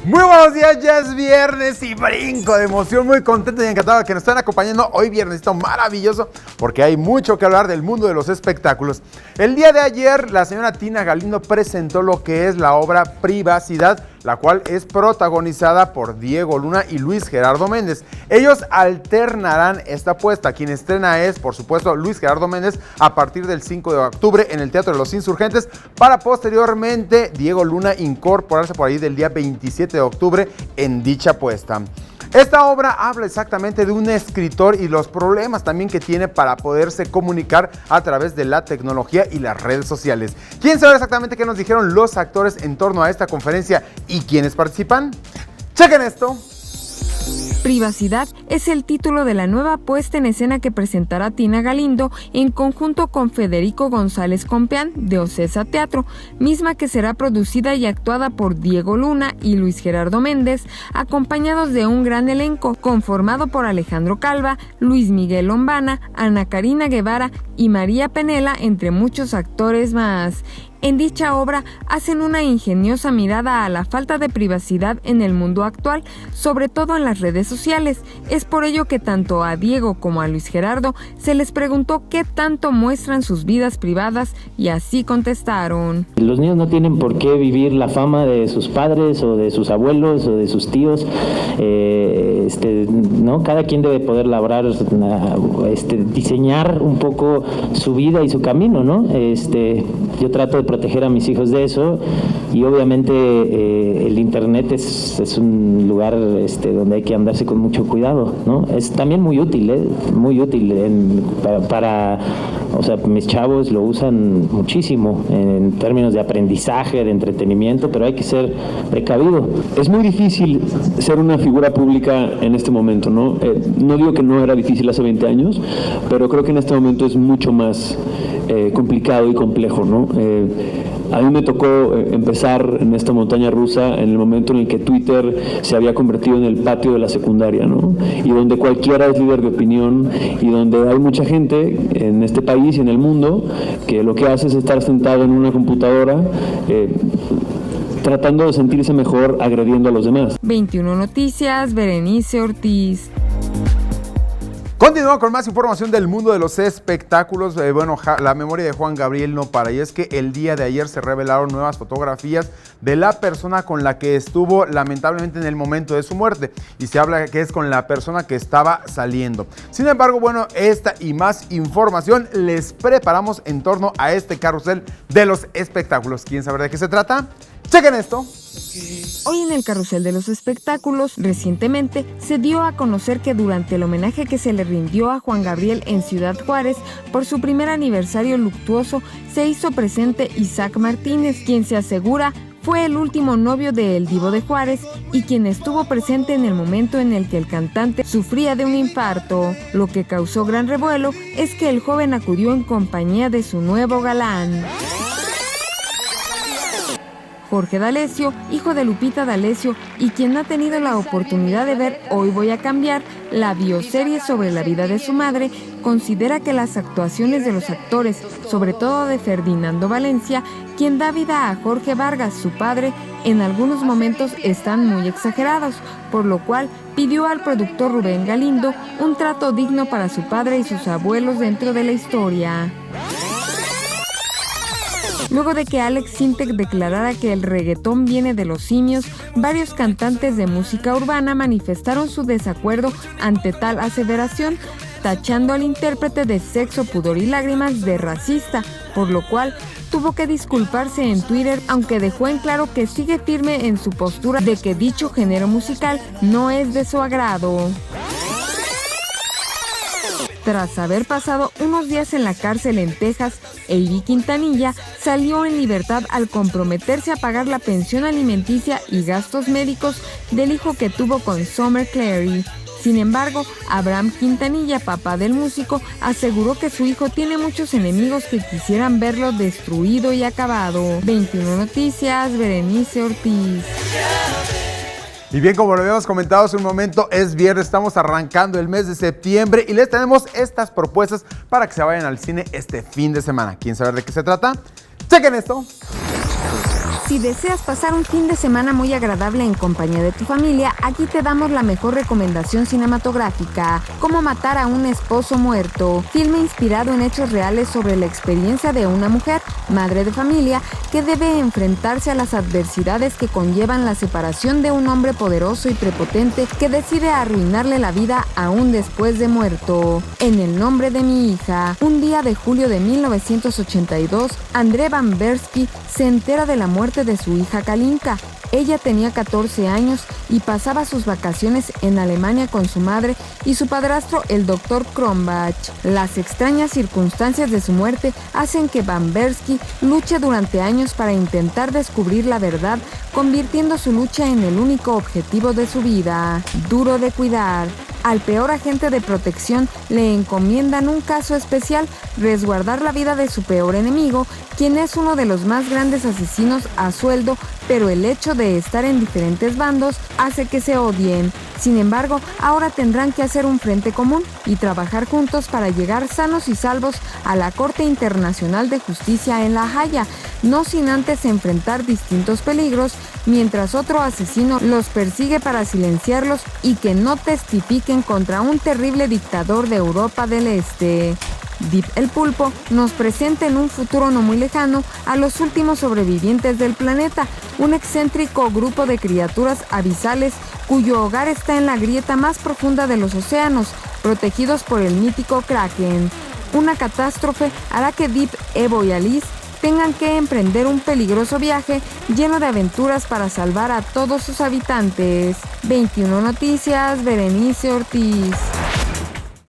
Muy buenos días, ya es viernes y brinco de emoción, muy contento y encantado de que nos están acompañando hoy viernesito maravilloso porque hay mucho que hablar del mundo de los espectáculos. El día de ayer la señora Tina Galindo presentó lo que es la obra Privacidad, la cual es protagonizada por Diego Luna y Luis Gerardo Méndez. Ellos alternarán esta apuesta. Quien estrena es, por supuesto, Luis Gerardo Méndez a partir del 5 de octubre en el Teatro de los Insurgentes, para posteriormente Diego Luna incorporarse por ahí del día 27 de octubre en dicha apuesta. Esta obra habla exactamente de un escritor y los problemas también que tiene para poderse comunicar a través de la tecnología y las redes sociales. ¿Quién sabe exactamente qué nos dijeron los actores en torno a esta conferencia y quiénes participan? ¡Chequen esto! Privacidad es el título de la nueva puesta en escena que presentará Tina Galindo en conjunto con Federico González Compeán de Ocesa Teatro, misma que será producida y actuada por Diego Luna y Luis Gerardo Méndez, acompañados de un gran elenco conformado por Alejandro Calva, Luis Miguel Lombana, Ana Karina Guevara y María Penela, entre muchos actores más. En dicha obra hacen una ingeniosa mirada a la falta de privacidad en el mundo actual, sobre todo en las redes sociales. Es por ello que tanto a Diego como a Luis Gerardo se les preguntó qué tanto muestran sus vidas privadas y así contestaron. Los niños no tienen por qué vivir la fama de sus padres o de sus abuelos o de sus tíos. ¿No? Cada quien debe poder labrar, diseñar un poco su vida y su camino, ¿no? Yo trato de proteger a mis hijos de eso y obviamente el internet es un lugar donde hay que andarse con mucho cuidado, ¿no? Es también muy útil para o sea, mis chavos lo usan muchísimo en términos de aprendizaje, de entretenimiento, pero hay que ser precavido. Es muy difícil ser una figura pública en este momento, ¿no? No digo que no era difícil hace 20 años, pero creo que en este momento es mucho más complicado y complejo, ¿no? A mí me tocó empezar en esta montaña rusa en el momento en el que Twitter se había convertido en el patio de la secundaria, ¿no? Y donde cualquiera es líder de opinión y donde hay mucha gente en este país y en el mundo que lo que hace es estar sentado en una computadora tratando de sentirse mejor agrediendo a los demás. 21 Noticias, Berenice Ortiz. Continuamos con más información del mundo de los espectáculos. La memoria de Juan Gabriel no para, y es que el día de ayer se revelaron nuevas fotografías de la persona con la que estuvo lamentablemente en el momento de su muerte, y se habla que es con la persona que estaba saliendo. Sin embargo, esta y más información les preparamos en torno a este carrusel de los espectáculos. ¿Quieren saber de qué se trata? ¡Chequen esto! Hoy en el carrusel de los espectáculos, recientemente se dio a conocer que durante el homenaje que se le rindió a Juan Gabriel en Ciudad Juárez por su primer aniversario luctuoso, se hizo presente Isaac Martínez, quien se asegura fue el último novio de El Divo de Juárez y quien estuvo presente en el momento en el que el cantante sufría de un infarto. Lo que causó gran revuelo es que el joven acudió en compañía de su nuevo galán. Jorge D'Alessio, hijo de Lupita D'Alessio y quien ha tenido la oportunidad de ver Hoy Voy a Cambiar, la bioserie sobre la vida de su madre, considera que las actuaciones de los actores, sobre todo de Ferdinando Valencia, quien da vida a Jorge Vargas, su padre, en algunos momentos están muy exagerados, por lo cual pidió al productor Rubén Galindo un trato digno para su padre y sus abuelos dentro de la historia. Luego de que Alex Sintek declarara que el reggaetón viene de los simios, varios cantantes de música urbana manifestaron su desacuerdo ante tal aseveración, tachando al intérprete de Sexo, Pudor y Lágrimas de racista, por lo cual tuvo que disculparse en Twitter, aunque dejó en claro que sigue firme en su postura de que dicho género musical no es de su agrado. Tras haber pasado unos días en la cárcel en Texas, Ivy Quintanilla salió en libertad al comprometerse a pagar la pensión alimenticia y gastos médicos del hijo que tuvo con Summer Clary. Sin embargo, Abraham Quintanilla, papá del músico, aseguró que su hijo tiene muchos enemigos que quisieran verlo destruido y acabado. 21 Noticias, Berenice Ortiz. Y bien, como lo habíamos comentado hace un momento, es viernes, estamos arrancando el mes de septiembre y les tenemos estas propuestas para que se vayan al cine este fin de semana. ¿Quieren saber de qué se trata? ¡Chequen esto! Si deseas pasar un fin de semana muy agradable en compañía de tu familia, aquí te damos la mejor recomendación cinematográfica: Cómo matar a un esposo muerto, filme inspirado en hechos reales sobre la experiencia de una mujer, madre de familia, que debe enfrentarse a las adversidades que conllevan la separación de un hombre poderoso y prepotente que decide arruinarle la vida aún después de muerto. En el nombre de mi hija, un día de julio de 1982, André Bambersky se entera de la muerte de su hija Kalinka. Ella tenía 14 años y pasaba sus vacaciones en Alemania con su madre y su padrastro, el Dr. Kronbach. Las extrañas circunstancias de su muerte hacen que Bambersky luche durante años para intentar descubrir la verdad, convirtiendo su lucha en el único objetivo de su vida. Duro de cuidar. Al peor agente de protección le encomiendan un caso especial: resguardar la vida de su peor enemigo, quien es uno de los más grandes asesinos a sueldo, pero el hecho de estar en diferentes bandos hace que se odien. Sin embargo, ahora tendrán que hacer un frente común y trabajar juntos para llegar sanos y salvos a la Corte Internacional de Justicia en La Haya, no sin antes enfrentar distintos peligros, mientras otro asesino los persigue para silenciarlos y que no testifiquen contra un terrible dictador de Europa del Este. Deep el Pulpo nos presenta en un futuro no muy lejano a los últimos sobrevivientes del planeta, un excéntrico grupo de criaturas abisales cuyo hogar está en la grieta más profunda de los océanos, protegidos por el mítico Kraken. Una catástrofe hará que Deep, Evo y Alice tengan que emprender un peligroso viaje lleno de aventuras para salvar a todos sus habitantes. 21 Noticias, Berenice Ortiz.